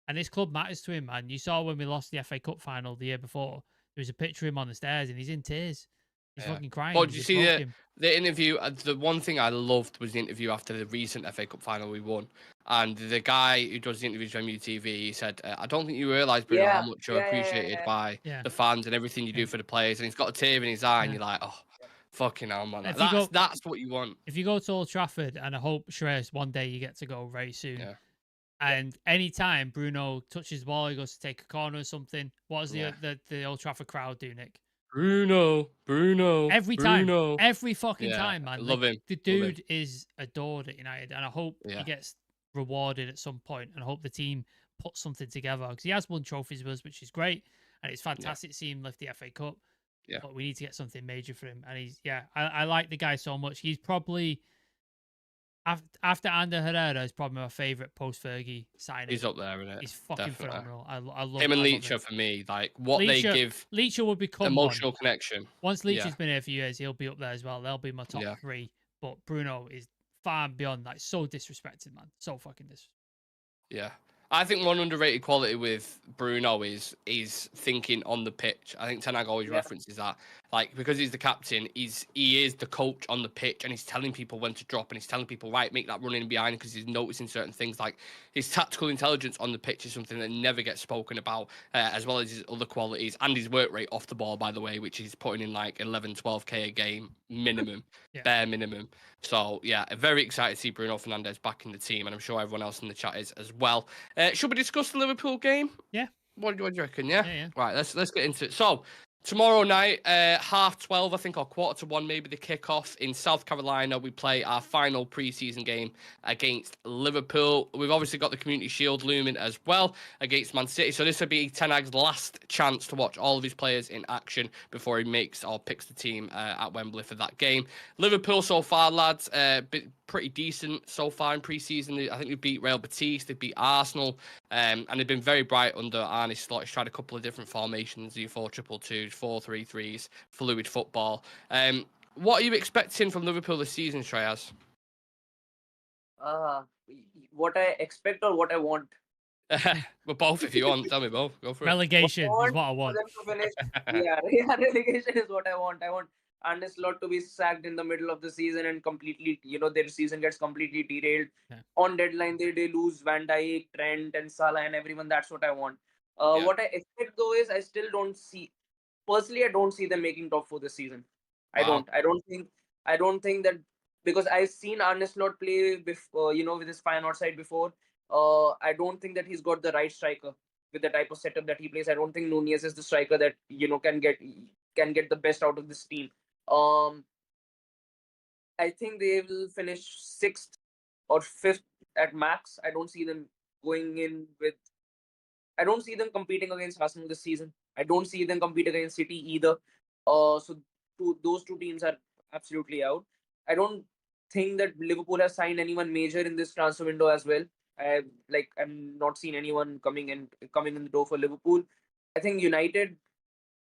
And this club matters to him, man. You saw when we lost the FA Cup final the year before, there was a picture of him on the stairs and he's in tears. He's fucking crying. But did you see the interview? The one thing I loved was the interview after the recent FA Cup final we won. And the guy who does the interviews on MUTV, he said, I don't think you realise, Bruno, how much you're appreciated by the fans and everything you do for the players. And he's got a tear in his eye and you're like, oh, fucking hell, man. That's what you want. If you go to Old Trafford, and I hope, Shreyas, one day you get to go very soon. Yeah. And anytime Bruno touches the ball, he goes to take a corner or something, what does the Old Trafford crowd do, Nick? Bruno. Every time. Every fucking time, man. Love him. The dude is adored at United, and I hope he gets rewarded at some point, and I hope the team puts something together, because he has won trophies with us, which is great, and it's fantastic to see him lift the FA Cup. Yeah. But we need to get something major for him. And I like the guy so much. He's probably, After Ander Herrera is probably my favourite post-Fergie signing. He's up there, isn't it? He's fucking Definitely. phenomenal. I love Him and I love Leacher him. for me, like what they give Leacher will become emotional one. connection. Once Leacher's Yeah. been here for years, he'll be up there as well. They'll be my top Yeah. 3. But Bruno is far and beyond, like, so disrespected, man. So fucking disrespected. Yeah. I think one underrated quality with Bruno is thinking on the pitch. I think Ten Hag always references that. Like, because he's the captain, he is the coach on the pitch, and he's telling people when to drop, and he's telling people, right, make that run in behind, because he's noticing certain things. Like, his tactical intelligence on the pitch is something that never gets spoken about, as well as his other qualities, and his work rate off the ball, by the way, which he's putting in like 11, 12K a game minimum, bare minimum. So, yeah, very excited to see Bruno Fernandes back in the team, and I'm sure everyone else in the chat is as well. Should we discuss the Liverpool game? Yeah. What do you reckon? Yeah? Yeah. Right, let's get into it. So, tomorrow night, 12:30, I think, or 1:45, maybe the kickoff in South Carolina. We play our final preseason game against Liverpool. We've obviously got the Community Shield looming as well against Man City. So this will be Ten Hag's last chance to watch all of his players in action before he makes or picks the team at Wembley for that game. Liverpool so far, lads, pretty decent so far in pre-season. I think they beat Real Betis, they beat Arsenal, and they've been very bright under Arne Slot. He's tried a couple of different formations, 4-2-2s, 4-3-3s, fluid football. What are you expecting from Liverpool this season, Shreyas? What I expect or what I want? Well, both if you want. Tell me both. Go for Relegation it. is what I want. Relegation is what I want. I want Arne Slot to be sacked in the middle of the season and completely, their season gets completely derailed. Yeah. On deadline, they lose Van Dijk, Trent, and Salah and everyone. That's what I want. What I expect though is I still don't see. Personally, I don't see them making top 4 this season. Wow. I don't think that, because I've seen Arne Slot play before, with his Feyenoord side before. I don't think that he's got the right striker with the type of setup that he plays. I don't think Nunez is the striker that can get the best out of this team. I think they will finish 6th or 5th at max. I don't see them going in with. I don't see them competing against Arsenal this season. I don't see them compete against City either. So those two teams are absolutely out. I don't think that Liverpool has signed anyone major in this transfer window as well. I'm not seeing anyone coming in the door for Liverpool. I think United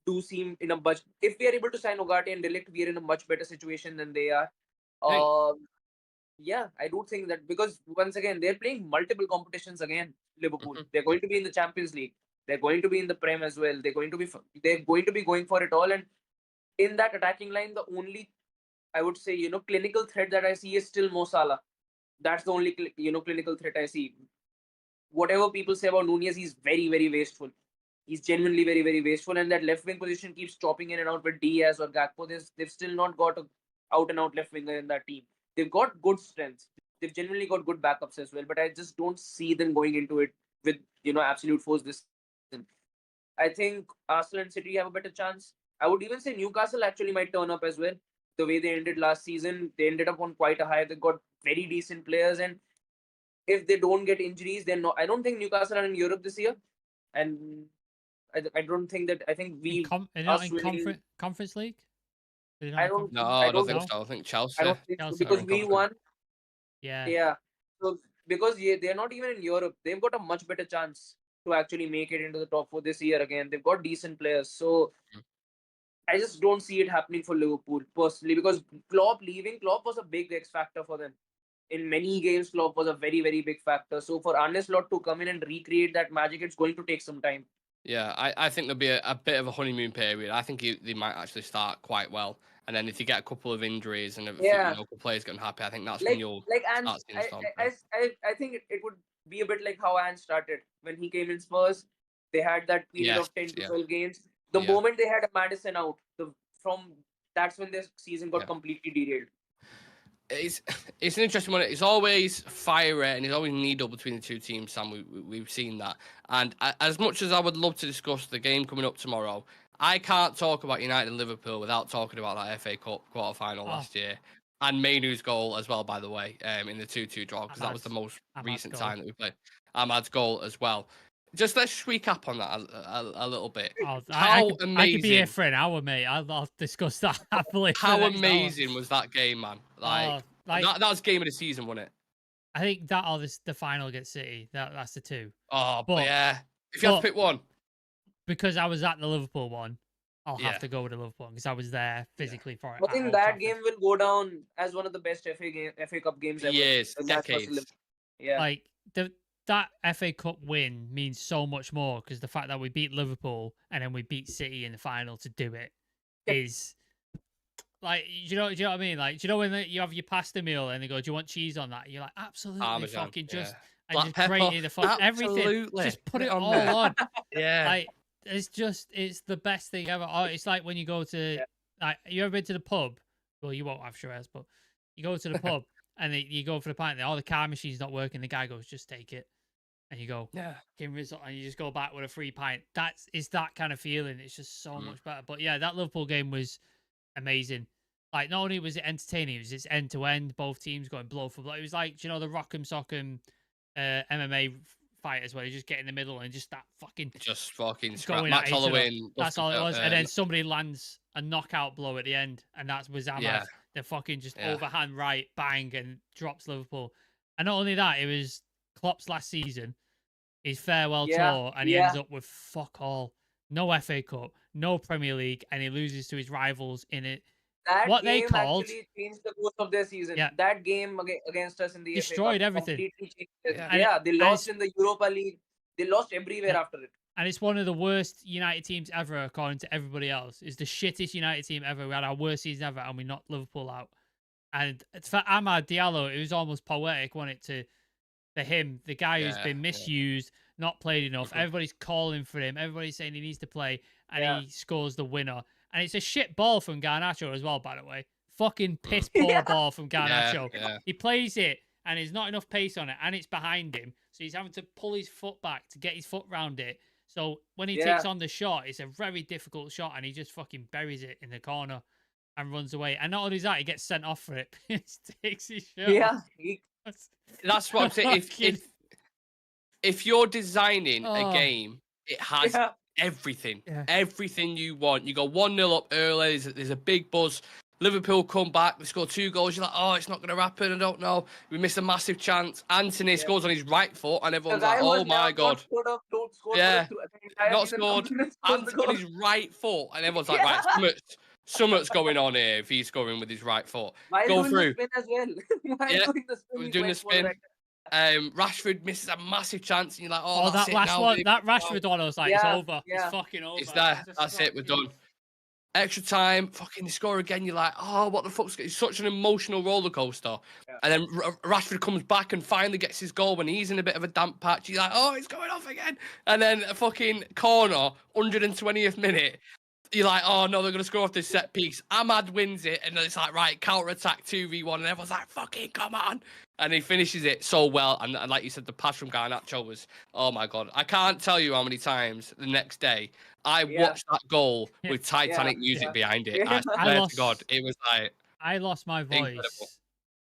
do seem in a much. If we are able to sign Ugarte and De Ligt, we are in a much better situation than they are. Yeah, I do think that, because once again they're playing multiple competitions again. Liverpool, they're going to be in the Champions League. They're going to be in the Prem as well. They're going to be going for it all. And in that attacking line, the only, I would say, clinical threat that I see is still Mo Salah. That's the only clinical threat I see. Whatever people say about Nunez, he's very, very wasteful. He's genuinely very, very wasteful, and that left wing position keeps chopping in and out with Diaz or Gakpo. They've still not got a out and out left winger in that team. They've got good strengths. They've genuinely got good backups as well, but I just don't see them going into it with absolute force this season. I think Arsenal and City have a better chance. I would even say Newcastle actually might turn up as well. The way they ended last season, they ended up on quite a high. They got very decent players, and if they don't get injuries, then no. I don't think Newcastle are in Europe this year, and I don't think that. I think we Conference League. I don't think so. I think Chelsea. I don't think so, because we won. Yeah. So because they're not even in Europe, they've got a much better chance to actually make it into the top 4 this year again. They've got decent players, so I just don't see it happening for Liverpool personally, because Klopp was a big X factor for them. In many games, Klopp was a very, very big factor. So for Arne Slot to come in and recreate that magic, it's going to take some time. Yeah, I think there'll be a bit of a honeymoon period. I think they might actually start quite well. And then if you get a couple of injuries and a few local players getting happy, I think that's when you'll start seeing storm. I think it would be a bit like how Ange started. When he came in Spurs, they had that period of 10 to 12 games. The moment they had a Maddison out, that's when their season got completely derailed. It's an interesting one. It's always fiery and it's always needle between the two teams, Sam. We've seen that. And as much as I would love to discuss the game coming up tomorrow, I can't talk about United and Liverpool without talking about that FA Cup quarter-final last year. And Mainoo's goal as well, by the way, in the 2-2 draw, because that was the most recent time that we played. Amad's goal as well. Just let's recap on that a little bit. How amazing! I could be here for an hour, mate. I'll discuss that happily. How amazing was that game, man? Like like that was game of the season, wasn't it? I think that or the final against City. That's the two. Oh, But yeah. If you had to pick one, because I was at the Liverpool one, I'll Yeah. have to go with the Liverpool because I was there physically for it. I think that game will go down as one of the best FA Cup games ever. Years, And that's versus decades. Liverpool. Yeah. Like that FA Cup win means so much more because the fact that we beat Liverpool and then we beat City in the final to do it is like, do you know what I mean? Like, do you know when you have your pasta meal and they go, "Do you want cheese on that?" You're like, absolutely, Parmesan, fucking just and Black just pepper, grate the fuck everything, absolutely. just put it on all there. on. Yeah. Like it's the best thing ever. Oh, it's like when you go to like, you ever been to the pub? Well, you won't have Shreyas, but you go to the pub and you go for the pint. And the car machine's not working. The guy goes, "Just take it," and you go, Yeah. "Give me result," and you just go back with a free pint. It's that kind of feeling. It's just so much better. But yeah, that Liverpool game was amazing. Like, not only was it entertaining, it was just end to end. Both teams going blow for blow. It was like, do you know, the Rock'em Sock'em MMA fighters where you just get in the middle and just that fucking Just fucking scrap. going Matt at each other. Holloway. That's all it was. And then somebody lands a knockout blow at the end, and that was Amads. Yeah. The fucking just overhand right bang and drops Liverpool. And not only that, it was Klopp's last season, his farewell tour, and he ends up with fuck all. No FA Cup, no Premier League, and he loses to his rivals in it. That what game they called actually changed the course of their season. Yeah. That game against us in the Destroyed FA Cup everything. completely changed it. Yeah. They lost in the Europa League. They lost everywhere after it. And it's one of the worst United teams ever, according to everybody else. It's the shittest United team ever. We had our worst season ever, and we knocked Liverpool out. And for Amad Diallo, it was almost poetic, wasn't it, for him, the guy who's been misused, not played enough. Everybody's calling for him. Everybody's saying he needs to play, and he scores the winner. And it's a shit ball from Garnacho as well, by the way. Fucking piss poor ball from Garnacho. He plays it, and there's not enough pace on it, and it's behind him. So he's having to pull his foot back to get his foot round it. So when he takes on the shot, it's a very difficult shot, and he just fucking buries it in the corner and runs away. And not only that, he gets sent off for it. He takes his shot. Yeah. That's what I'm saying. If you're designing a game, it has everything. Everything you want. You go 1-0 up early, there's a big buzz. Liverpool come back, they score 2 goals. You're like, oh, it's not going to happen. I don't know. We missed a massive chance. Anthony scores on his right foot, and everyone's like, oh my God. Not scored. Anthony on his right foot, and everyone's like, right, something's going on here if he's scoring with his right foot. Go through. The spin as well. Doing the spin. Rashford misses a massive chance, and you're like, oh, that last one, that Rashford one, I was like, it's over. It's fucking over. It's there. That's it. We're done. Extra time, fucking score again. You're like, oh, what the fuck's... It's such an emotional roller coaster. And then Rashford comes back and finally gets his goal when he's in a bit of a damp patch. You're like, oh, it's going off again. And then a fucking corner, 120th minute. You're like, oh no, they're going to score off this set piece. Amad wins it, and then it's like, right, counter attack 2v1, and everyone's like, fucking come on. And he finishes it so well. And like you said, the pass from Garnacho was, oh my God. I can't tell you how many times the next day I watched that goal with Titanic music behind it. I swear to God, it was like... I lost my voice incredible.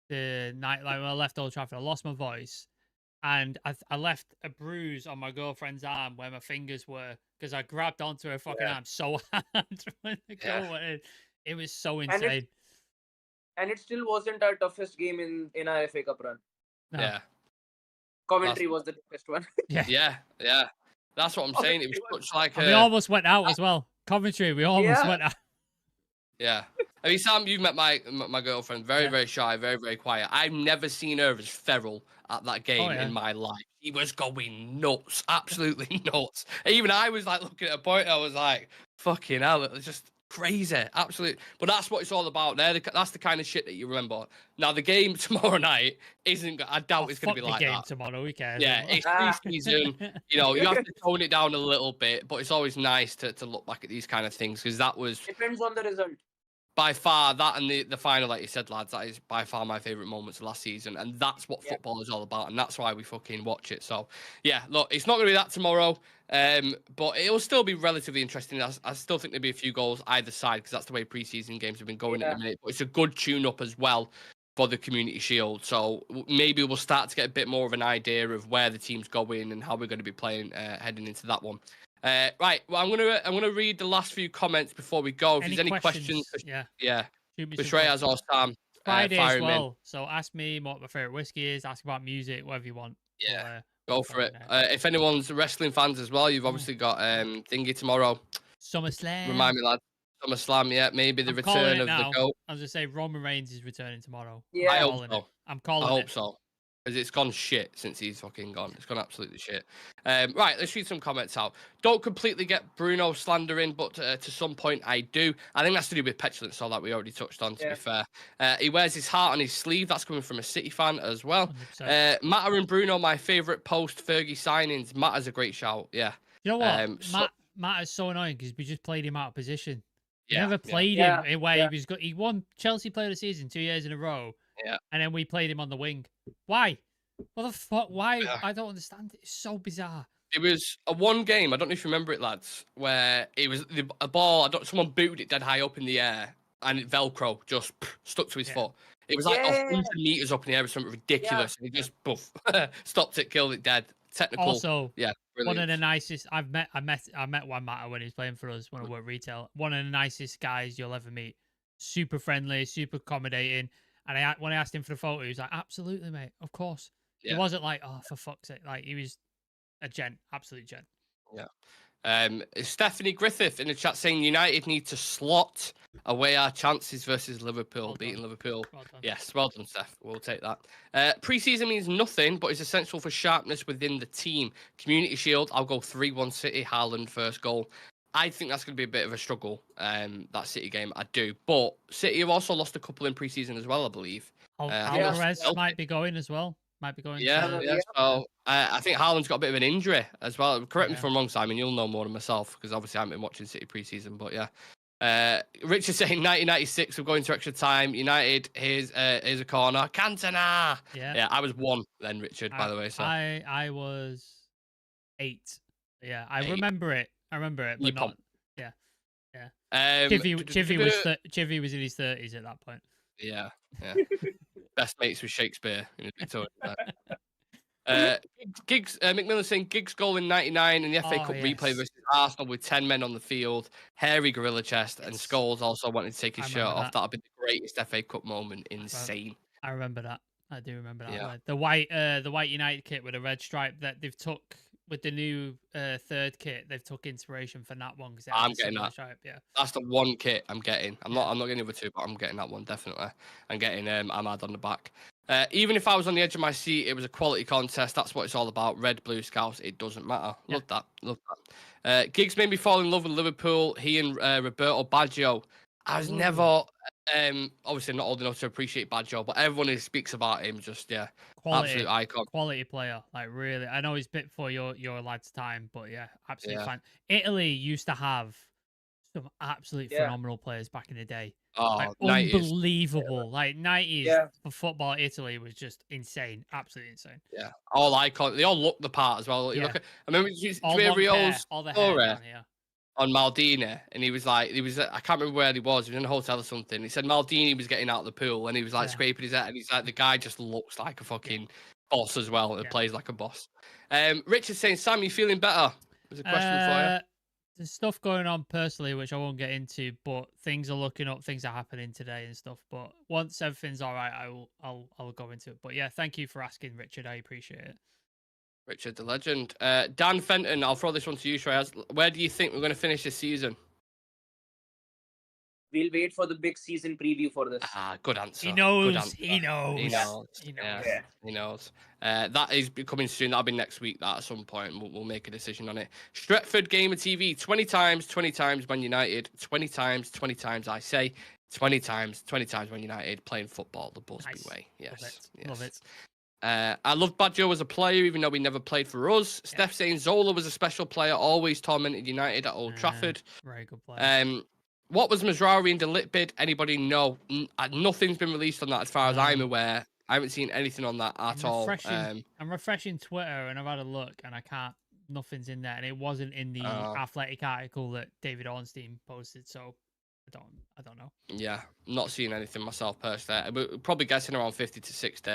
the night, like when I left Old Trafford. I lost my voice. And I left a bruise on my girlfriend's arm where my fingers were because I grabbed onto her fucking arm so hard when the goal went in. It was so insane. And it still wasn't our toughest game in our FA Cup run. No. Yeah. Coventry was the toughest one. Yeah. That's what I'm saying. It was such like we almost went out as well. Coventry, we almost went out. Yeah. I mean, Sam, you've met my girlfriend. Very, very shy, very, very quiet. I've never seen her as feral at that game in my life. She was going nuts, absolutely nuts. Even I was like looking at a point, I was like, fucking hell, it was just crazy, absolutely. But that's what it's all about. That's the kind of shit that you remember. Now, the game tomorrow night isn't, I doubt it's going to be like that. The game tomorrow, we care. Yeah, it's pre-season. You know, you have to tone it down a little bit, but it's always nice to look back at these kind of things because that was... Depends on the result. By far, that and the final, like you said, lads, that is by far my favourite moments of last season. And that's what football is all about. And that's why we fucking watch it. So, yeah, look, it's not going to be that tomorrow. But it will still be relatively interesting. I still think there'll be a few goals either side because that's the way pre-season games have been going at the minute. But it's a good tune-up as well for the Community Shield. So maybe we'll start to get a bit more of an idea of where the team's going and how we're going to be playing heading into that one. Right, well, I'm gonna read the last few comments before we go. If there's any questions for Shreyas or Sam, Friday fire as him in. well. So ask me what my favorite whiskey is. Ask about music, whatever you want. Yeah. We'll, Go for it. If anyone's wrestling fans as well, you've obviously got thingy tomorrow. SummerSlam. Remind me, lad. SummerSlam, yeah. Maybe the I'm calling return it of now. the GOAT. I was gonna say Roman Reigns is returning tomorrow. Yeah. I I'm hope calling so. it. I'm calling I hope it. so. Because it's gone shit since he's fucking gone. It's gone absolutely shit. Right, let's read some comments out. Don't completely get Bruno slandering, but to some point I do. I think that's to do with petulance, all that we already touched on, to be fair. He wears his heart on his sleeve. That's coming from a City fan as well. 100%. Matter and Bruno, my favourite post-Fergie signings. Matter's a great shout, yeah. You know what? Matt is so annoying because we just played him out of position. We never played him in where he won Chelsea Player of the Season 2 years in a row. Yeah. And then we played him on the wing. Why? What the fuck? Why? Yeah. I don't understand it. It's so bizarre. It was a one game, I don't know if you remember it, lads, where it was a ball, someone booted it dead high up in the air and it Velcro just stuck to his foot. It was like 100 meters up in the air or something ridiculous. And he just stopped it, killed it dead. Technical. Also, brilliant. One of the nicest I met one Matter when he was playing for us when I worked retail. One of the nicest guys you'll ever meet. Super friendly, super accommodating. And when I asked him for the photo, he was like, "Absolutely, mate, of course." Yeah. It wasn't like, "Oh, for fuck's sake!" Like he was a gent, absolute gent. Yeah. Stephanie Griffith in the chat saying United need to slot away our chances versus Liverpool, beating Liverpool. Yes, well done, Steph. We'll take that. Pre-season means nothing, but is essential for sharpness within the team. Community Shield, I'll go 3-1 City. Haaland first goal. I think that's going to be a bit of a struggle, that City game. I do. But City have also lost a couple in pre-season as well, I believe. Alvarez might be going as well. Might be going. Yeah. So I think Haaland's got a bit of an injury as well. Correct me if I'm wrong, Simon. You'll know more than myself because obviously I haven't been watching City pre-season. But yeah. Richard saying 1996, we're going to extra time. United, here's a corner. Cantona. Yeah, I was 1 then, Richard, by the way. So I was 8. Yeah, I remember it. But not. Yeah. Chivy was in his 30s at that point. Yeah. Best mates with Shakespeare in Victoria. Giggs, McMillan saying Giggs goal in 99 in the FA Cup replay versus Arsenal with 10 men on the field, hairy gorilla chest, and Scholes also wanted to take his shirt off. That'd be the greatest FA Cup moment. Insane. I remember that. I do remember that. Yeah. The white United kit with a red stripe that they've took with the new third kit. They've took inspiration from that one. I'm getting that. Stripe, that's the one kit I'm getting. I'm not getting the other two, but I'm getting that one definitely. I'm getting Amads on the back. Even if I was on the edge of my seat, it was a quality contest. That's what it's all about. Red, blue, scouts. It doesn't matter. Love that. Giggs made me fall in love with Liverpool. He and Roberto Baggio. I was never, obviously not old enough to appreciate Baggio, but everyone who speaks about him, just absolute icon. Quality player, like really. I know he's a bit for your lad's time, but yeah, absolutely fine. Italy used to have some absolutely phenomenal players back in the day. Oh, like, unbelievable. Like 90s for football, Italy was just insane. Absolutely insane. Yeah. All icon. They all look the part as well. You look at, I remember Rio's story on Maldini, and he was I can't remember where he was in a hotel or something. He said Maldini was getting out of the pool and he was like scraping his head, and he's like, the guy just looks like a fucking boss as well, and plays like a boss. Richard saying, Sam, you feeling better? There's a question for you. There's stuff going on personally, which I won't get into, but things are looking up, things are happening today and stuff. But once everything's all right, I'll go into it. But yeah, thank you for asking, Richard. I appreciate it. Richard, the legend. Dan Fenton, I'll throw this one to you, Shreyas. Where do you think we're going to finish this season? We'll wait for the big season preview for this. Good answer. He knows. Good answer. He knows. He knows. He knows. Yeah, he knows. That is coming soon. That'll be next week. That at some point we'll make a decision on it. Stretford Gamer TV. 20 times Man United. 20 times I say. 20 times Man United playing football the Busby way. Yes. Love it. I loved Baggio as a player, even though he never played for us. Steph saying Zola was a special player, always tormented United at Old Trafford. Very good player. What was Mazraoui and Delitbid? Anybody know? Nothing's been released on that as far as I'm aware. I haven't seen anything on that at all. I'm refreshing Twitter and I've had a look and I can't. Nothing's in there, and it wasn't in the Athletic article that David Ornstein posted. So I don't know. Yeah, not seeing anything myself personally. We're probably guessing around 50 to 60.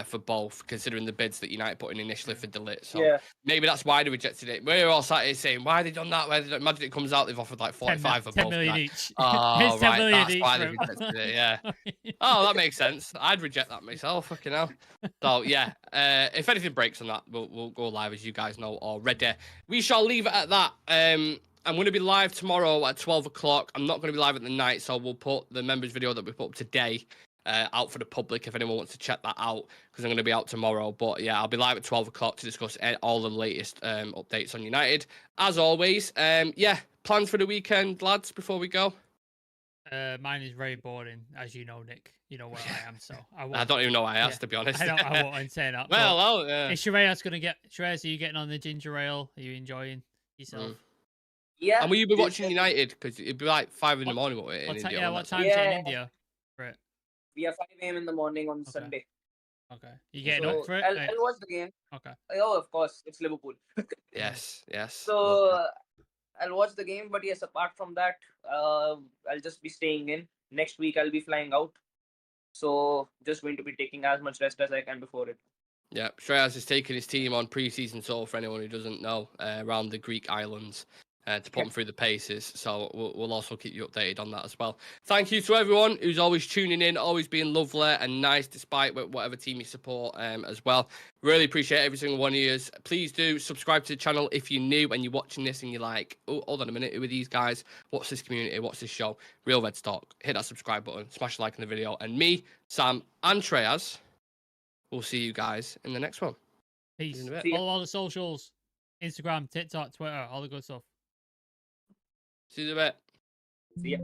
for both, considering the bids that United put in initially for De Ligt. So Yeah. maybe that's why they rejected it. We're all sat here saying, why have they done that? Imagine it comes out, they've offered like 45 for 10 both. million Like, each. oh, It's 10 right, million that's each why they for rejected it, yeah. Oh, that makes sense. I'd reject that myself, fucking hell. So, yeah, if anything breaks on that, we'll go live, as you guys know already. We shall leave it at that. I'm going to be live tomorrow at 12 o'clock. I'm not going to be live at the night, so we'll put the members video that we put up today out for the public if anyone wants to check that out, because I'm going to be out tomorrow. But yeah, I'll be live at 12 o'clock to discuss all the latest updates on United. As always, yeah, plans for the weekend, lads, before we go? Mine is very boring, as you know, Nick. You know where I am, so I don't even know why I asked, to be honest. I won't say that. Well, yeah. Is Shreyas going to get... Shreyas, are you getting on the ginger ale? Are you enjoying yourself? Yeah. And will you be watching United? Because it'd be like 5 in the morning in India. Yeah, what time is it in India for it? We are 5 a.m. in the morning on Sunday. Okay. You getting up for it? I'll watch the game. Okay. Oh, of course. It's Liverpool. Yes. So I'll watch the game. But yes, apart from that, I'll just be staying in. Next week, I'll be flying out. So just going to be taking as much rest as I can before it. Yeah, Shreyas is taking his team on pre-season tour, for anyone who doesn't know, around the Greek islands to put them through the paces. So we'll also keep you updated on that as well. Thank you to everyone who's always tuning in, always being lovely and nice despite whatever team you support as well. Really appreciate every single one of you. Please do subscribe to the channel if you're new and you're watching this and you're like, oh, hold on a minute, who are these guys? What's this community? What's this show? Real Red Talk. Hit that subscribe button, smash a like in the video. And me, Sam and Shreyas, we'll see you guys in the next one. Peace. Follow all the socials. Instagram, TikTok, Twitter, all the good stuff. See you in a bit. See ya.